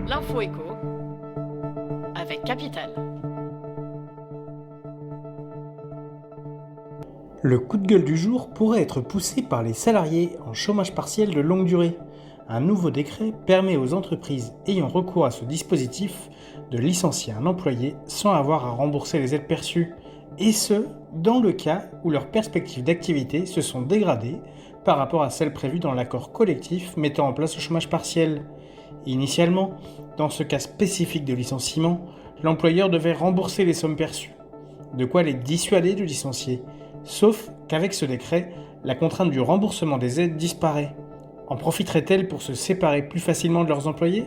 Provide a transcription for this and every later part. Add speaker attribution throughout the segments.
Speaker 1: L'info éco avec Capital.
Speaker 2: Le coup de gueule du jour pourrait être poussé par les salariés en chômage partiel de longue durée. Un nouveau décret permet aux entreprises ayant recours à ce dispositif de licencier un employé sans avoir à rembourser les aides perçues, et ce, dans le cas où leurs perspectives d'activité se sont dégradées par rapport à celles prévues dans l'accord collectif mettant en place le chômage partiel. Initialement, dans ce cas spécifique de licenciement, l'employeur devait rembourser les sommes perçues, de quoi les dissuader de licencier. Sauf qu'avec ce décret, la contrainte du remboursement des aides disparaît. En profiteraient-elles pour se séparer plus facilement de leurs employés ?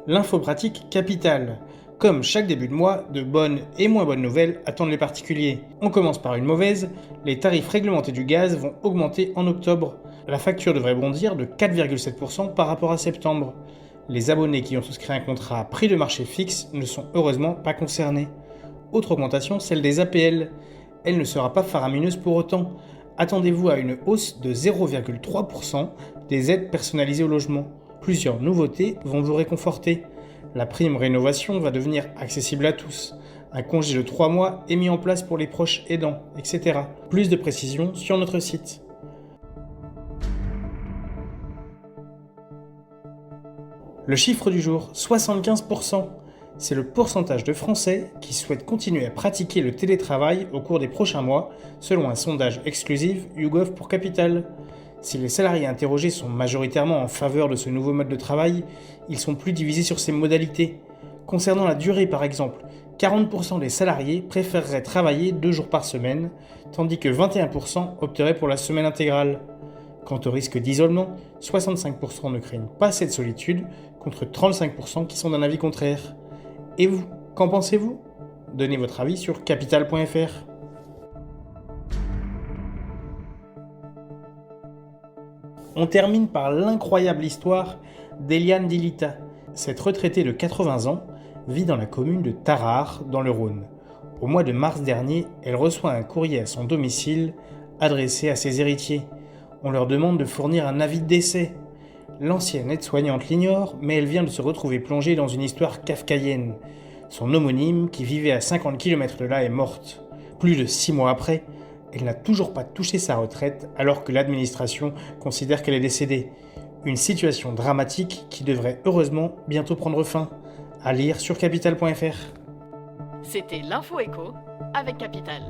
Speaker 2: L'info pratique Capital. Comme chaque début de mois, de bonnes et moins bonnes nouvelles attendent les particuliers. On commence par une mauvaise, les tarifs réglementés du gaz vont augmenter en octobre. La facture devrait bondir de 4,7% par rapport à septembre. Les abonnés qui ont souscrit un contrat à prix de marché fixe ne sont heureusement pas concernés. Autre augmentation, celle des APL. Elle ne sera pas faramineuse pour autant. Attendez-vous à une hausse de 0,3% des aides personnalisées au logement. Plusieurs nouveautés vont vous réconforter. La prime rénovation va devenir accessible à tous. Un congé de 3 mois est mis en place pour les proches aidants, etc. Plus de précisions sur notre site. Le chiffre du jour, 75%. C'est le pourcentage de Français qui souhaitent continuer à pratiquer le télétravail au cours des prochains mois, selon un sondage exclusif YouGov pour Capital. Si les salariés interrogés sont majoritairement en faveur de ce nouveau mode de travail, ils sont plus divisés sur ses modalités. Concernant la durée par exemple, 40% des salariés préféreraient travailler 2 jours par semaine, tandis que 21% opteraient pour la semaine intégrale. Quant au risque d'isolement, 65% ne craignent pas cette solitude, contre 35% qui sont d'un avis contraire. Et vous, qu'en pensez-vous ? Donnez votre avis sur capital.fr. On termine par l'incroyable histoire d'Eliane Dilita. Cette retraitée de 80 ans vit dans la commune de Tarare, dans le Rhône. Au mois de mars dernier, elle reçoit un courrier à son domicile adressé à ses héritiers. On leur demande de fournir un avis de décès. L'ancienne aide-soignante l'ignore, mais elle vient de se retrouver plongée dans une histoire kafkaïenne. Son homonyme, qui vivait à 50 km de là, est morte. Plus de 6 mois après, elle n'a toujours pas touché sa retraite, alors que l'administration considère qu'elle est décédée. Une situation dramatique qui devrait heureusement bientôt prendre fin. À lire sur capital.fr.
Speaker 1: C'était l'info éco avec Capital.